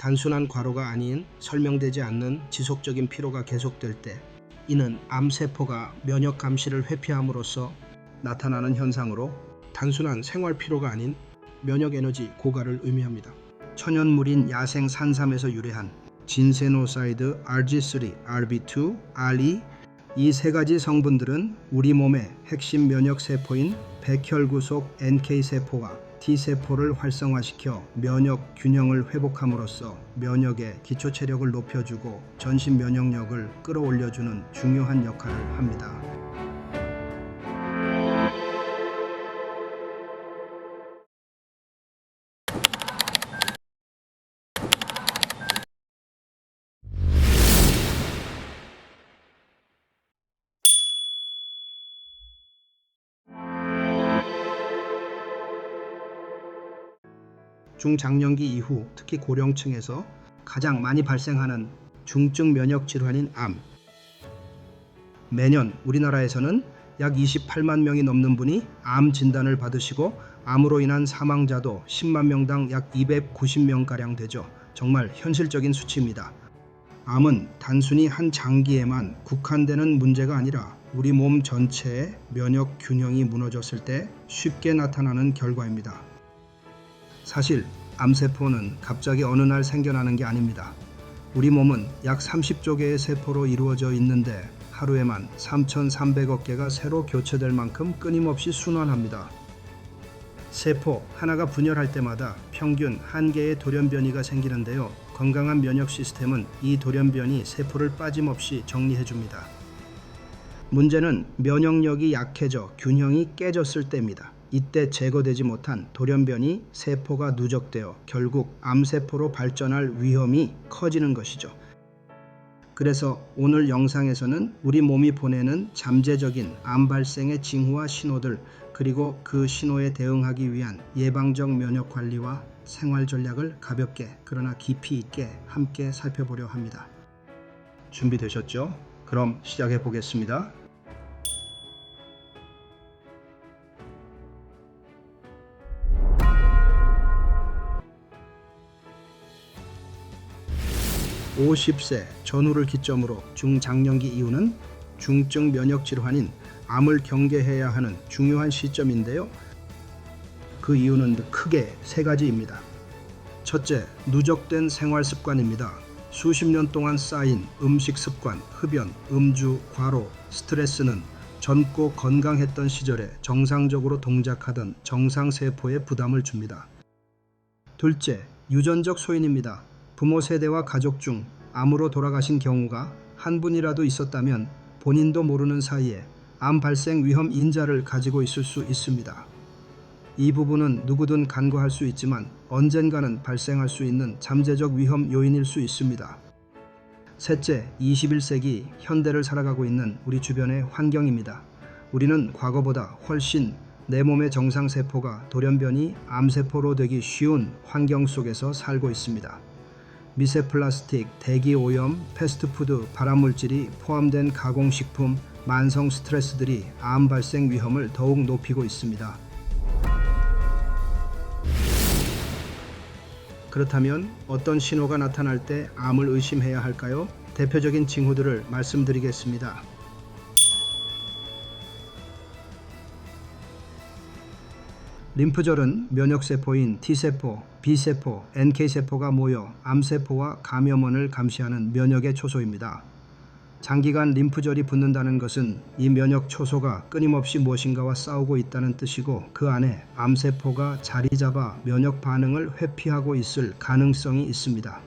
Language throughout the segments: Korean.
단순한 과로가 아닌 설명되지 않는 지속적인 피로가 계속될 때, 이는 암세포가 면역 감시를 회피함으로써 나타나는 현상으로 단순한 생활 피로가 아닌 면역 에너지 고갈을 의미합니다. 천연물인 야생 산삼에서 유래한 진세노사이드 RG3, RB2, RE 이 세 가지 성분들은 우리 몸의 핵심 면역 세포인 백혈구 속 NK세포와 T세포를 활성화시켜 면역 균형을 회복함으로써 면역의 기초 체력을 높여주고 전신 면역력을 끌어올려주는 중요한 역할을 합니다. 중장년기 이후 특히 고령층에서 가장 많이 발생하는 중증 면역 질환인 암. 매년 우리나라에서는 약 28만 명이 넘는 분이 암 진단을 받으시고 암으로 인한 사망자도 10만 명당 약 290명가량 되죠. 정말 현실적인 수치입니다. 암은 단순히 한 장기에만 국한되는 문제가 아니라 우리 몸 전체의 면역 균형이 무너졌을 때 쉽게 나타나는 결과입니다. 사실 암세포는 갑자기 어느 날 생겨나는 게 아닙니다. 우리 몸은 약 30조 개의 세포로 이루어져 있는데 하루에만 3,300억 개가 새로 교체될 만큼 끊임없이 순환합니다. 세포 하나가 분열할 때마다 평균 1개의 돌연변이가 생기는데요. 건강한 면역 시스템은 이 돌연변이 세포를 빠짐없이 정리해줍니다. 문제는 면역력이 약해져 균형이 깨졌을 때입니다. 이때 제거되지 못한 돌연변이 세포가 누적되어 결국 암세포로 발전할 위험이 커지는 것이죠. 그래서 오늘 영상에서는 우리 몸이 보내는 잠재적인 암 발생의 징후와 신호들, 그리고 그 신호에 대응하기 위한 예방적 면역 관리와 생활 전략을 가볍게 그러나 깊이 있게 함께 살펴보려 합니다. 준비되셨죠? 그럼 시작해 보겠습니다. (50세) 전후를 기점으로 중장년기 이후는 중증 면역 질환인 암을 경계해야 하는 중요한 시점인데요. 그 이유는 크게 세 가지입니다. 첫째, 누적된 생활 습관입니다. 수십 년 동안 쌓인 음식 습관, 흡연, 음주, 과로, 스트레스는 젊고 건강했던 시절에 정상적으로 동작하던 정상세포에 부담을 줍니다. 둘째, 유전적 소인입니다. 부모 세대와 가족 중 암으로 돌아가신 경우가 한 분이라도 있었다면 본인도 모르는 사이에 암 발생 위험 인자를 가지고 있을 수 있습니다. 이 부분은 누구든 간과할 수 있지만 언젠가는 발생할 수 있는 잠재적 위험 요인일 수 있습니다. 셋째, 21세기 현대를 살아가고 있는 우리 주변의 환경입니다. 우리는 과거보다 훨씬 내 몸의 정상세포가 돌연변이 암세포로 되기 쉬운 환경 속에서 살고 있습니다. 미세 플라스틱, 대기 오염, 패스트푸드, 발암물질이 포함된 가공식품, 만성 스트레스들이 암 발생 위험을 더욱 높이고 있습니다. 그렇다면 어떤 신호가 나타날 때 암을 의심해야 할까요? 대표적인 징후들을 말씀드리겠습니다. 림프절은 면역세포인 T세포, B세포, NK세포가 모여 암세포와 감염원을 감시하는 면역의 초소입니다. 장기간 림프절이 붓는다는 것은 이 면역 초소가 끊임없이 무엇인가와 싸우고 있다는 뜻이고, 그 안에 암세포가 자리 잡아 면역 반응을 회피하고 있을 가능성이 있습니다.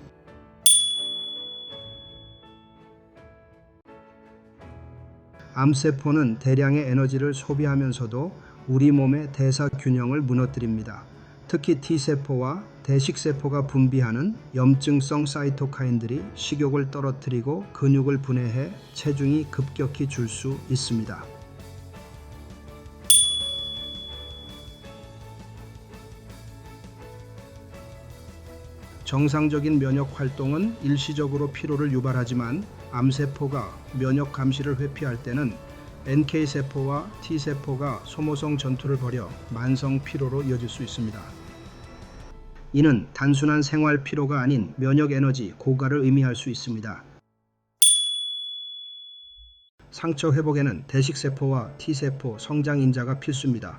암세포는 대량의 에너지를 소비하면서도 우리 몸의 대사 균형을 무너뜨립니다. 특히 T세포와 대식세포가 분비하는 염증성 사이토카인들이 식욕을 떨어뜨리고 근육을 분해해 체중이 급격히 줄 수 있습니다. 정상적인 면역 활동은 일시적으로 피로를 유발하지만 암세포가 면역 감시를 회피할 때는 NK세포와 T세포가 소모성 전투를 벌여 만성 피로로 이어질 수 있습니다. 이는 단순한 생활 피로가 아닌 면역 에너지 고갈을 의미할 수 있습니다. 상처 회복에는 대식세포와 T세포, 성장인자가 필수입니다.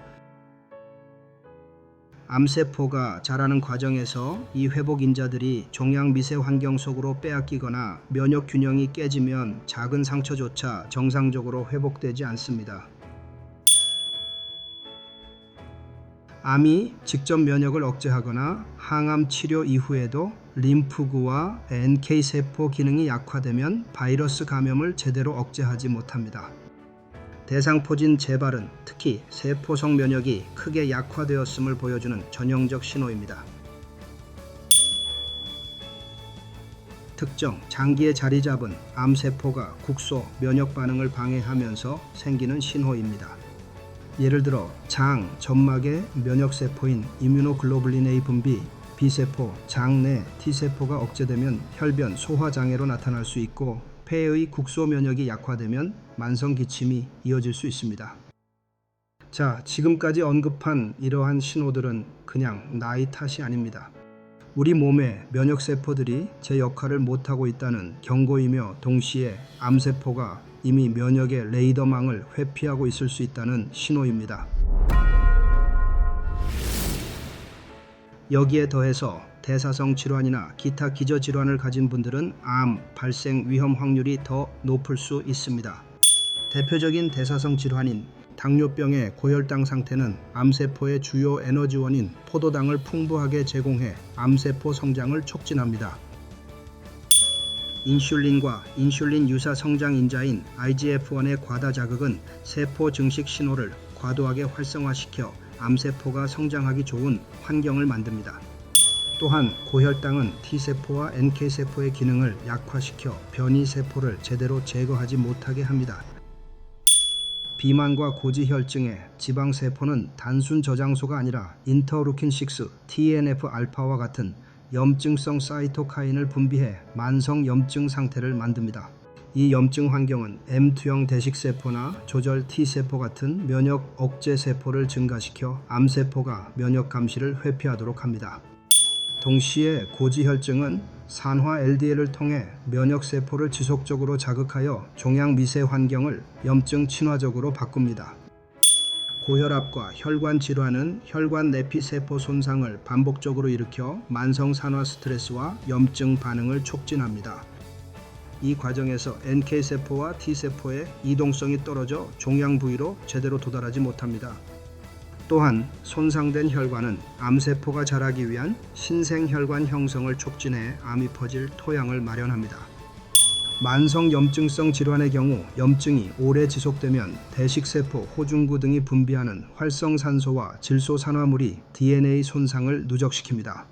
암세포가 자라는 과정에서 이 회복인자들이 종양 미세 환경 속으로 빼앗기거나 면역 균형이 깨지면 작은 상처조차 정상적으로 회복되지 않습니다. 암이 직접 면역을 억제하거나 항암 치료 이후에도 림프구와 NK세포 기능이 약화되면 바이러스 감염을 제대로 억제하지 못합니다. 대상포진 재발은 특히 세포성 면역이 크게 약화되었음을 보여주는 전형적 신호입니다. 특정 장기에 자리 잡은 암세포가 국소 면역 반응을 방해하면서 생기는 신호입니다. 예를 들어 장, 점막의 면역세포인 이뮤노글로불린 A 분비, B세포, 장 내 T세포가 억제되면 혈변, 소화장애로 나타날 수 있고 폐의 국소 면역이 약화되면 만성 기침이 이어질 수 있습니다. 자, 지금까지 언급한 이러한 신호들은 그냥 나이 탓이 아닙니다. 우리 몸의 면역세포들이 제 역할을 못하고 있다는 경고이며 동시에 암세포가 이미 면역의 레이더망을 회피하고 있을 수 있다는 신호입니다. 여기에 더해서 대사성 질환이나 기타 기저질환을 가진 분들은 암 발생 위험 확률이 더 높을 수 있습니다. 대표적인 대사성 질환인 당뇨병의 고혈당 상태는 암세포의 주요 에너지원인 포도당을 풍부하게 제공해 암세포 성장을 촉진합니다. 인슐린과 인슐린 유사 성장인자인 IGF-1의 과다 자극은 세포 증식 신호를 과도하게 활성화시켜 암세포가 성장하기 좋은 환경을 만듭니다. 또한 고혈당은 T세포와 NK세포의 기능을 약화시켜 변이세포를 제대로 제거하지 못하게 합니다. 비만과 고지혈증의 지방세포는 단순 저장소가 아니라 인터루킨6, TNF-알파와 같은 염증성 사이토카인을 분비해 만성 염증 상태를 만듭니다. 이 염증 환경은 M2형 대식세포나 조절 T세포 같은 면역 억제 세포를 증가시켜 암세포가 면역 감시를 회피하도록 합니다. 동시에 고지혈증은 산화 LDL을 통해 면역세포를 지속적으로 자극하여 종양 미세 환경을 염증 친화적으로 바꿉니다. 고혈압과 혈관 질환은 혈관 내피세포 손상을 반복적으로 일으켜 만성 산화 스트레스와 염증 반응을 촉진합니다. 이 과정에서 NK세포와 T세포의 이동성이 떨어져 종양 부위로 제대로 도달하지 못합니다. 또한 손상된 혈관은 암세포가 자라기 위한 신생혈관 형성을 촉진해 암이 퍼질 토양을 마련합니다. 만성 염증성 질환의 경우 염증이 오래 지속되면 대식세포, 호중구 등이 분비하는 활성산소와 질소산화물이 DNA 손상을 누적시킵니다.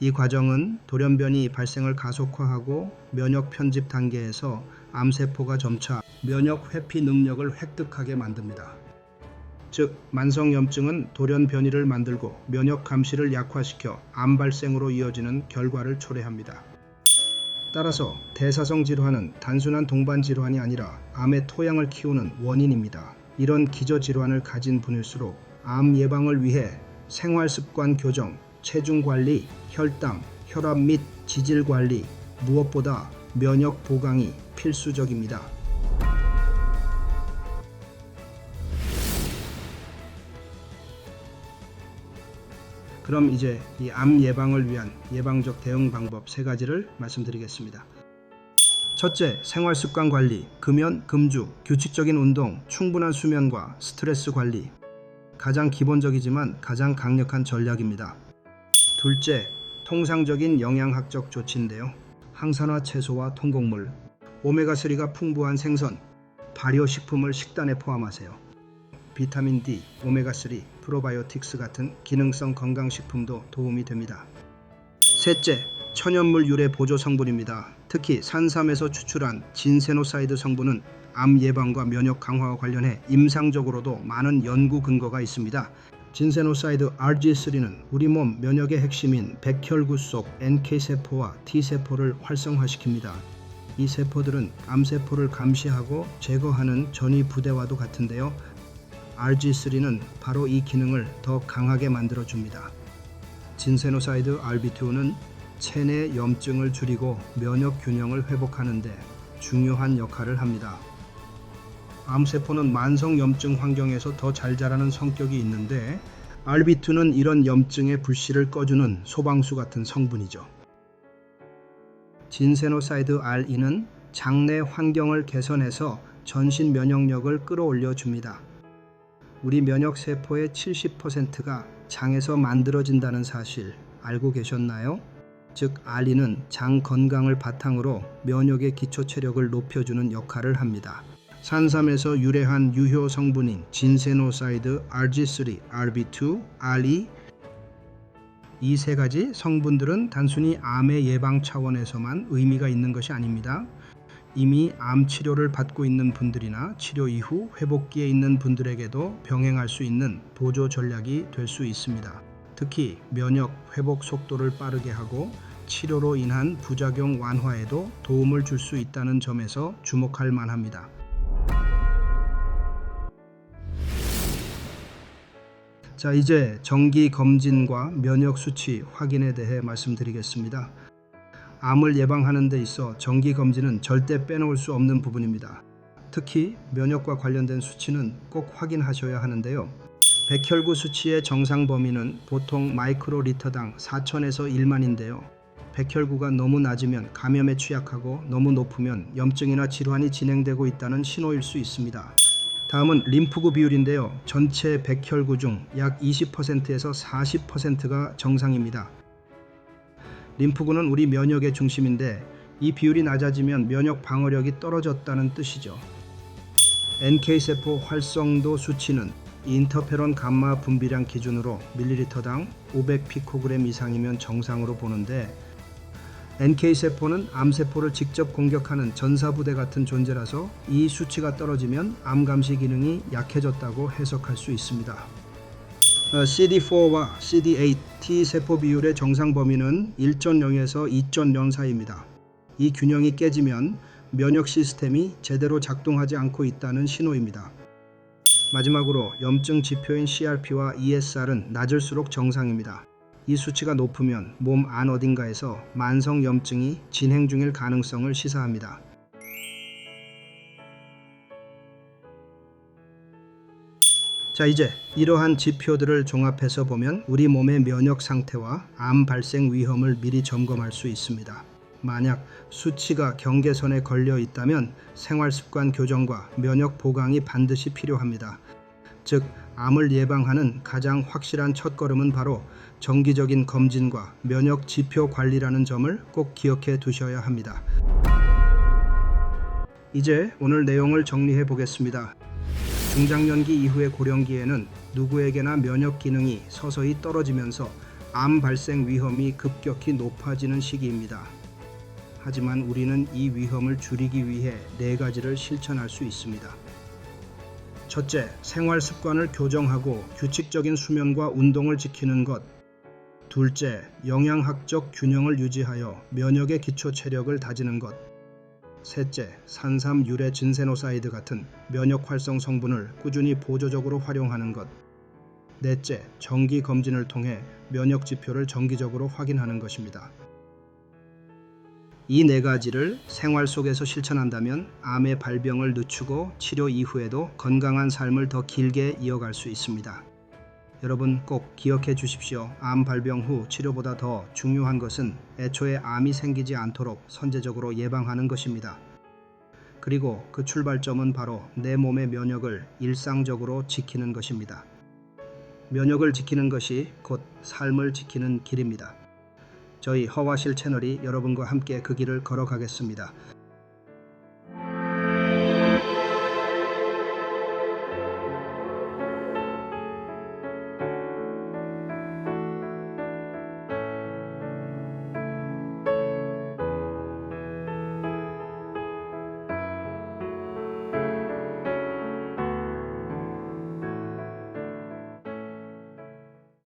이 과정은 돌연변이 발생을 가속화하고 면역 편집 단계에서 암세포가 점차 면역 회피 능력을 획득하게 만듭니다. 즉, 만성염증은 돌연변이를 만들고 면역 감시를 약화시켜 암 발생으로 이어지는 결과를 초래합니다. 따라서 대사성 질환은 단순한 동반 질환이 아니라 암의 토양을 키우는 원인입니다. 이런 기저질환을 가진 분일수록 암 예방을 위해 생활습관 교정, 체중 관리, 혈당, 혈압 및 지질 관리, 무엇보다 면역 보강이 필수적입니다. 그럼 이제 이 암 예방을 위한 예방적 대응 방법 3가지를 말씀드리겠습니다. 첫째, 생활습관 관리, 금연, 금주, 규칙적인 운동, 충분한 수면과 스트레스 관리. 가장 기본적이지만 가장 강력한 전략입니다. 둘째, 통상적인 영양학적 조치인데요. 항산화 채소와 통곡물, 오메가3가 풍부한 생선, 발효식품을 식단에 포함하세요. 비타민 D, 오메가3, 프로바이오틱스 같은 기능성 건강식품도 도움이 됩니다. 셋째, 천연물 유래 보조 성분입니다. 특히 산삼에서 추출한 진세노사이드 성분은 암 예방과 면역 강화와 관련해 임상적으로도 많은 연구 근거가 있습니다. 진세노사이드 RG3는 우리 몸 면역의 핵심인 백혈구 속 NK세포와 T세포를 활성화시킵니다. 이 세포들은 암세포를 감시하고 제거하는 전이부대와도 같은데요. RG3는 바로 이 기능을 더 강하게 만들어줍니다. 진세노사이드 RB2는 체내 염증을 줄이고 면역 균형을 회복하는 데 중요한 역할을 합니다. 암세포는 만성 염증 환경에서 더 잘 자라는 성격이 있는데 RB2는 이런 염증의 불씨를 꺼주는 소방수 같은 성분이죠. 진세노사이드 RE는 장내 환경을 개선해서 전신 면역력을 끌어올려 줍니다. 우리 면역세포의 70%가 장에서 만들어진다는 사실 알고 계셨나요? 즉 RE는 장 건강을 바탕으로 면역의 기초 체력을 높여주는 역할을 합니다. 산삼에서 유래한 유효 성분인 진세노사이드 RG3, RB2, RE 이 세 가지 성분들은 단순히 암의 예방 차원에서만 의미가 있는 것이 아닙니다. 이미 암 치료를 받고 있는 분들이나 치료 이후 회복기에 있는 분들에게도 병행할 수 있는 보조 전략이 될 수 있습니다. 특히 면역 회복 속도를 빠르게 하고 치료로 인한 부작용 완화에도 도움을 줄 수 있다는 점에서 주목할 만합니다. 자, 이제 정기 검진과 면역 수치 확인에 대해 말씀드리겠습니다. 암을 예방하는 데 있어 정기 검진은 절대 빼놓을 수 없는 부분입니다. 특히 면역과 관련된 수치는 꼭 확인하셔야 하는데요. 백혈구 수치의 정상 범위는 보통 마이크로리터당 4,000에서 1만인데요. 백혈구가 너무 낮으면 감염에 취약하고 너무 높으면 염증이나 질환이 진행되고 있다는 신호일 수 있습니다. 다음은 림프구 비율인데요. 전체 백혈구 중 약 20%에서 40%가 정상입니다. 림프구는 우리 면역의 중심인데 이 비율이 낮아지면 면역 방어력이 떨어졌다는 뜻이죠. NK세포 활성도 수치는 인터페론 감마 분비량 기준으로 밀리리터당 500피코그램 이상이면 정상으로 보는데 NK세포는 암세포를 직접 공격하는 전사부대 같은 존재라서 이 수치가 떨어지면 암감시 기능이 약해졌다고 해석할 수 있습니다. CD4와 CD8 T세포 비율의 정상 범위는 1.0에서 2.0 사이입니다. 이 균형이 깨지면 면역 시스템이 제대로 작동하지 않고 있다는 신호입니다. 마지막으로 염증 지표인 CRP와 ESR은 낮을수록 정상입니다. 이 수치가 높으면 몸 안 어딘가에서 만성 염증이 진행 중일 가능성을 시사합니다. 자, 이제 이러한 지표들을 종합해서 보면 우리 몸의 면역 상태와 암 발생 위험을 미리 점검할 수 있습니다. 만약 수치가 경계선에 걸려 있다면 생활습관 교정과 면역 보강이 반드시 필요합니다. 즉, 암을 예방하는 가장 확실한 첫걸음은 바로 정기적인 검진과 면역 지표 관리라는 점을 꼭 기억해 두셔야 합니다. 이제 오늘 내용을 정리해 보겠습니다. 중장년기 이후의 고령기에는 누구에게나 면역 기능이 서서히 떨어지면서 암 발생 위험이 급격히 높아지는 시기입니다. 하지만 우리는 이 위험을 줄이기 위해 4가지를 실천할 수 있습니다. 첫째, 생활 습관을 교정하고 규칙적인 수면과 운동을 지키는 것. 둘째, 영양학적 균형을 유지하여 면역의 기초 체력을 다지는 것. 셋째, 산삼 유래 진세노사이드 같은 면역 활성 성분을 꾸준히 보조적으로 활용하는 것. 넷째, 정기 검진을 통해 면역 지표를 정기적으로 확인하는 것입니다. 이 4가지를 생활 속에서 실천한다면 암의 발병을 늦추고 치료 이후에도 건강한 삶을 더 길게 이어갈 수 있습니다. 여러분 꼭 기억해 주십시오. 암 발병 후 치료보다 더 중요한 것은 애초에 암이 생기지 않도록 선제적으로 예방하는 것입니다. 그리고 그 출발점은 바로 내 몸의 면역을 일상적으로 지키는 것입니다. 면역을 지키는 것이 곧 삶을 지키는 길입니다. 저희 허와실 채널이 여러분과 함께 그 길을 걸어가겠습니다.